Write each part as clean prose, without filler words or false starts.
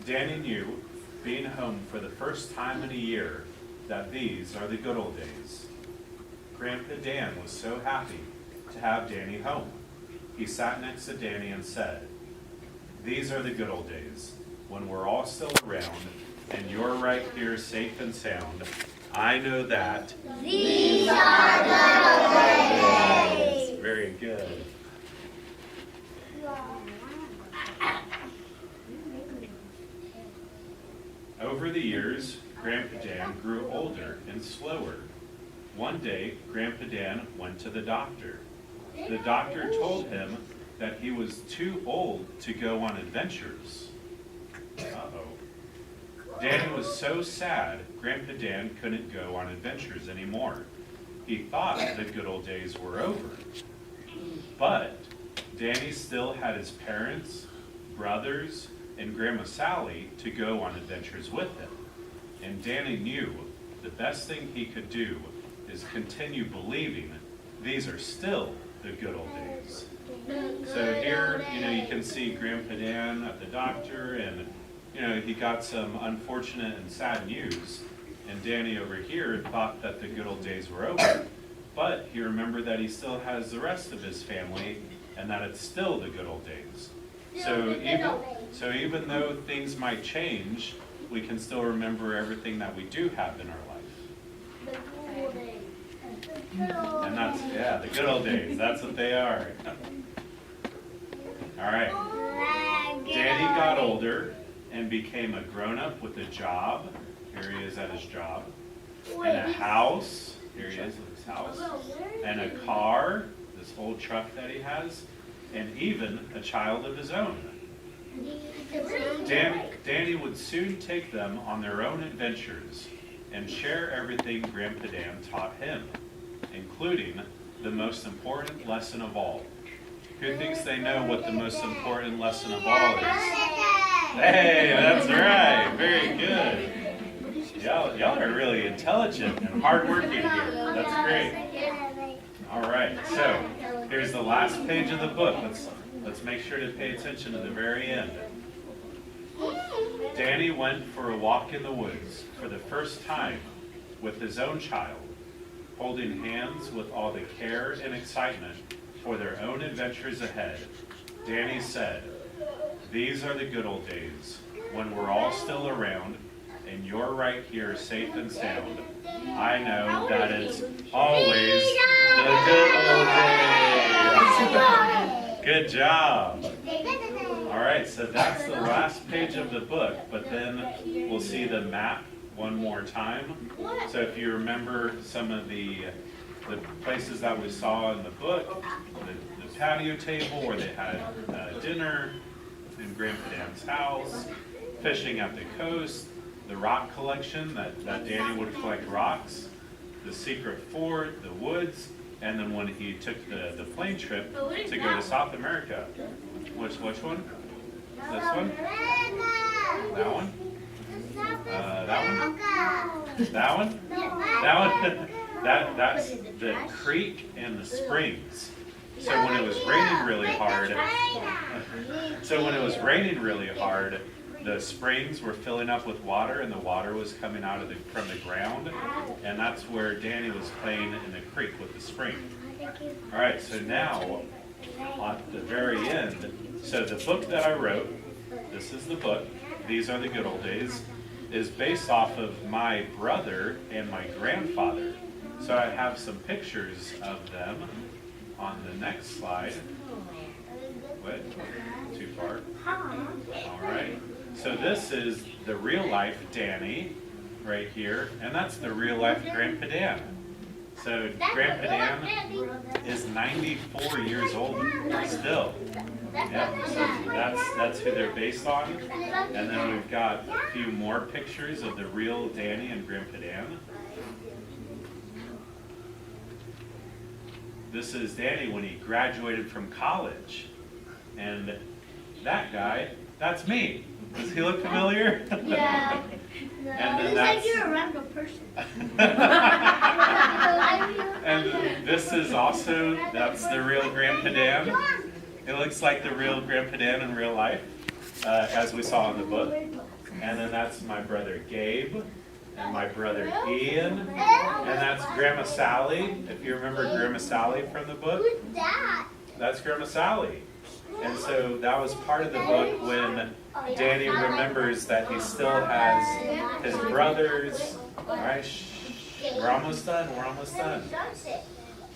Danny knew, being home for the first time in a year, that these are the good old days. Grandpa Dan was so happy to have Danny home. He sat next to Danny and said, "These are the good old days, when we're all still around, and you're right here safe and sound. I know that these are good old days." Very good. Over the years, Grandpa Dan grew older and slower. One day, Grandpa Dan went to the doctor. The doctor told him that he was too old to go on adventures. Uh-oh. Danny was so sad, Grandpa Dan couldn't go on adventures anymore. He thought the good old days were over. But Danny still had his parents, brothers, and Grandma Sally to go on adventures with him. And Danny knew the best thing he could do is continue believing these are still the good old days. So here, you can see Grandpa Dan at the doctor, and he got some unfortunate and sad news. And Danny over here thought that the good old days were over. But he remembered that he still has the rest of his family, and that it's still the good old days. So even though things might change, we can still remember everything that we do have in our life. And that's, the good old days. That's what they are. All right. Danny got older and became a grown-up with a job. Here he is at his job. And a house. Here he is at his house. And a car, this old truck that he has. And even a child of his own. Danny would soon take them on their own adventures and share everything Grandpa Dan taught him, including the most important lesson of all. Who thinks they know what the most important lesson of all is? Hey, that's right. Very good. Y'all are really intelligent and hardworking here. That's great. All right, so here's the last page of the book. Let's make sure to pay attention to the very end. Danny went for a walk in the woods for the first time with his own child, holding hands with all the care and excitement for their own adventures ahead. Danny said, "These are the good old days, when we're all still around, and you're right here safe and sound. I know that it's always the good old days." Good job. All right, so that's the last page of the book, but then we'll see the map one more time. So if you remember some of the places that we saw in the book, the patio table where they had dinner in Grandpa Dan's house, fishing at the coast, the rock collection that Danny would collect rocks, the secret fort, the woods, and then when he took the plane trip to go to South America. Which one? This one? That one? That one? That one? That one? That's the creek and the springs. So when it was raining really hard, the springs were filling up with water, and the water was coming out from the ground, and that's where Danny was playing in the creek with the spring. All right, so now at the very end, so the book that I wrote, this is the book, These Are the Good Old Days, is based off of my brother and my grandfather. So I have some pictures of them on the next slide. What? Too far? All right. So this is the real life Danny right here, and that's the real life Grandpa Dan. So Grandpa Dan is 94 years old still. Yep, so that's who they're based on. And then we've got a few more pictures of the real Danny and Grandpa Dan. This is Danny when he graduated from college. And that guy, that's me. Does he look familiar? Yeah. And then it's like you're a random person. And this is also, that's the real Grandpa Dan. It looks like the real Grandpa Dan in real life. as we saw in the book. And then that's my brother Gabe, and my brother Ian, and that's Grandma Sally. If you remember Grandma Sally from the book, Who's that? that's Grandma Sally. And so that was part of the book when Danny remembers that he still has his brothers. All right, we're almost done. We're almost done.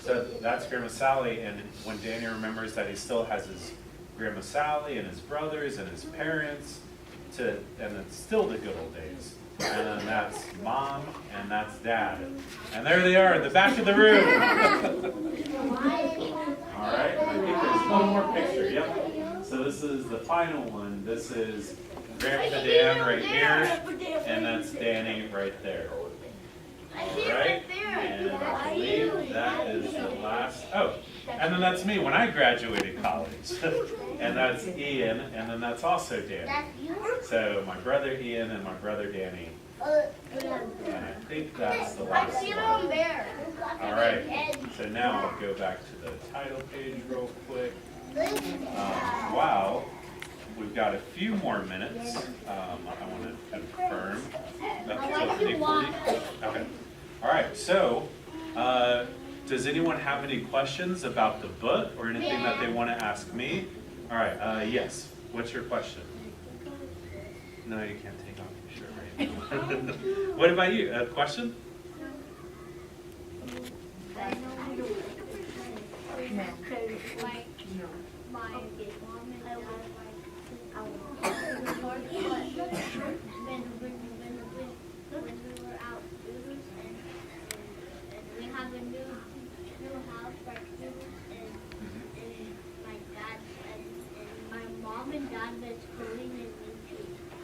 So that's Grandma Sally, and when Danny remembers that he still has his Grandma Sally and his brothers and his parents, and it's still the good old days. And then that's Mom, and that's Dad. And there they are in the back of the room. All right, I think there's one more picture. Yep. So this is the final one. This is Grandpa Dan right here, and that's Danny right there. All right, and I believe that is the last. Oh, and then that's me when I graduated college. And that's Ian, and then that's also Danny. So my brother Ian and my brother Danny. And I think that's the last one. All right, so now I'll go back to the title page real quick. Wow, we've got a few more minutes. I want to confirm. Up to 3:40. Okay. All right, so does anyone have any questions about the book or anything that they want to ask me? All right, yes. What's your question? No, you can't take off your shirt right now. What about you? A question?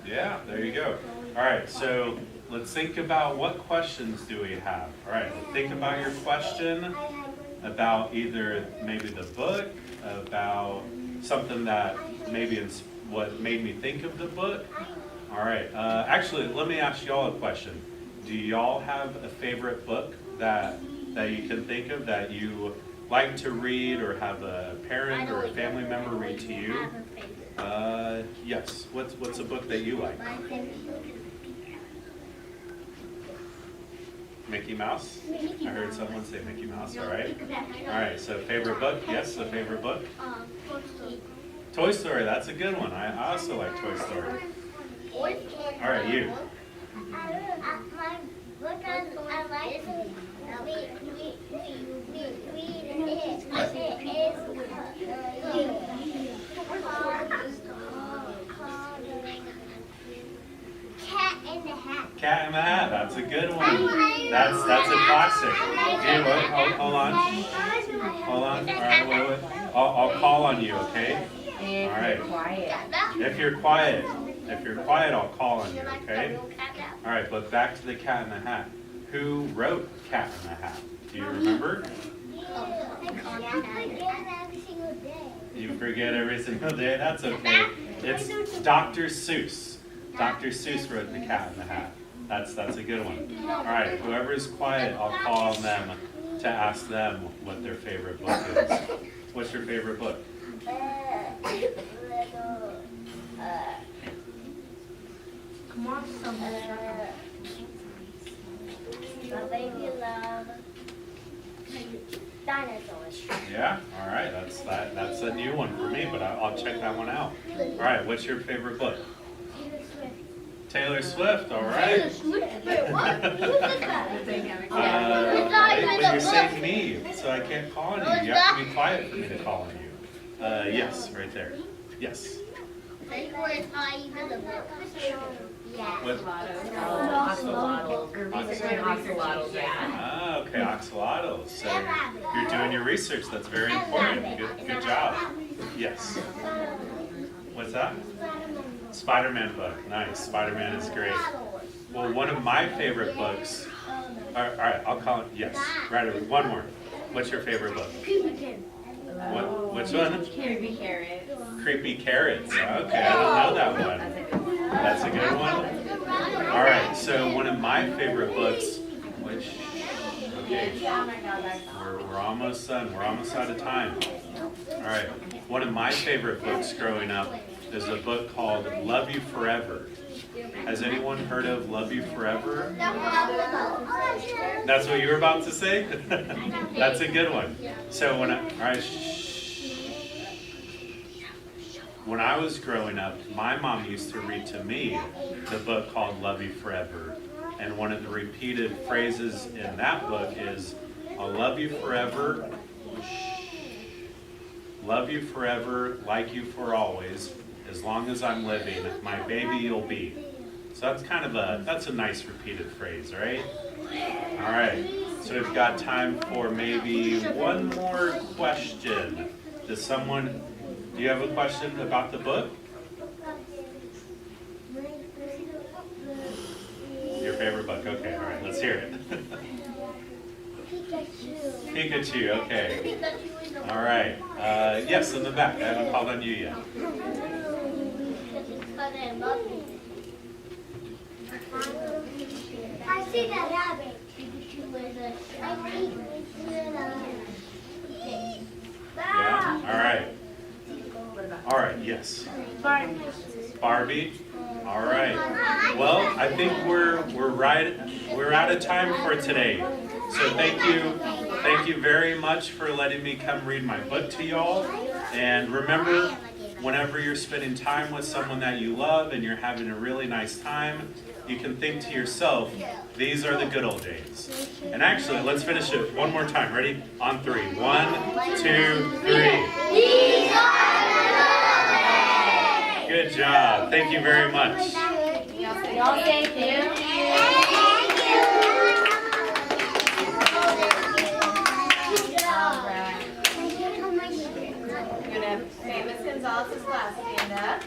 Yeah, there you go. All right, so let's think about what questions do we have. All right, think about your question about either maybe the book, about something that maybe is what made me think of the book. All right, actually, let me ask y'all a question. Do y'all have a favorite book that you can think of that you like to read or have a parent or a family member read to you? Yes. What's a book that you like? Mickey Mouse? I heard someone say Mickey Mouse. All right. All right. So favorite book? Yes, a favorite book. Toy Story. That's a good one. I also like Toy Story. All right, you. My book I like Cat in the Hat. Cat in the Hat. That's a good one. That's a classic. Hey, what? Hold on. Hold on. All right, wait. I'll call on you, okay? All right. If you're quiet, I'll call on you, okay? All right, but back to the Cat in the Hat. Who wrote Cat in the Hat? Do you remember? You forget every single day? That's okay. It's Dr. Seuss. Dr. Seuss wrote the Cat in the Hat. That's a good one. All right, whoever's quiet, I'll call on them to ask them what their favorite book is. What's your favorite book? Come on, the baby love dinosaurs. Yeah, all right, that's a new one for me, but I'll check that one out. All right, what's your favorite book? Taylor Swift, all right. Taylor Swift? Wait, what? Who said that? When you're saying me, so I can't call on you. You have to be quiet for me to call on you. Yes, right there. Yes. What? Ah, okay, axolotls. So you're doing your research. That's very important. Good job. Yes. What's that? Spider-Man book. Nice. Spider-Man is great. Well, one of my favorite books. All right, I'll call it. Yes. Right over. One more. What's your favorite book? Which one? Creepy Carrots. Creepy Carrots. Okay, I don't know that one. That's a good one. All right, so one of my favorite books, which, okay, we're almost done. We're almost out of time. All right, one of my favorite books growing up is a book called Love You Forever. Has anyone heard of Love You Forever? That's what you were about to say? That's a good one. So when I was growing up, my mom used to read to me the book called Love You Forever. And one of the repeated phrases in that book is, I'll love you forever, love you forever, like you for always, as long as I'm living, my baby you'll be. So that's that's a nice repeated phrase, right? All right, so we've got time for maybe one more question. Do you have a question about the book? Your favorite book, okay, all right, let's hear it. Pikachu, okay. All right, yes, in the back, I haven't called on you yet. I see that rabbit. Yeah, all right. All right, yes. Barbie. All right. Well, I think we're out of time for today. So thank you very much for letting me come read my book to y'all. And remember, whenever you're spending time with someone that you love and you're having a really nice time, you can think to yourself, these are the good old days. And actually, let's finish it one more time. Ready? On 3. 1, 2, 3. These are the good days. Good job. Thank you very much. Y'all say thank you. All right. You're going to have famous Gonzalez's class stand up.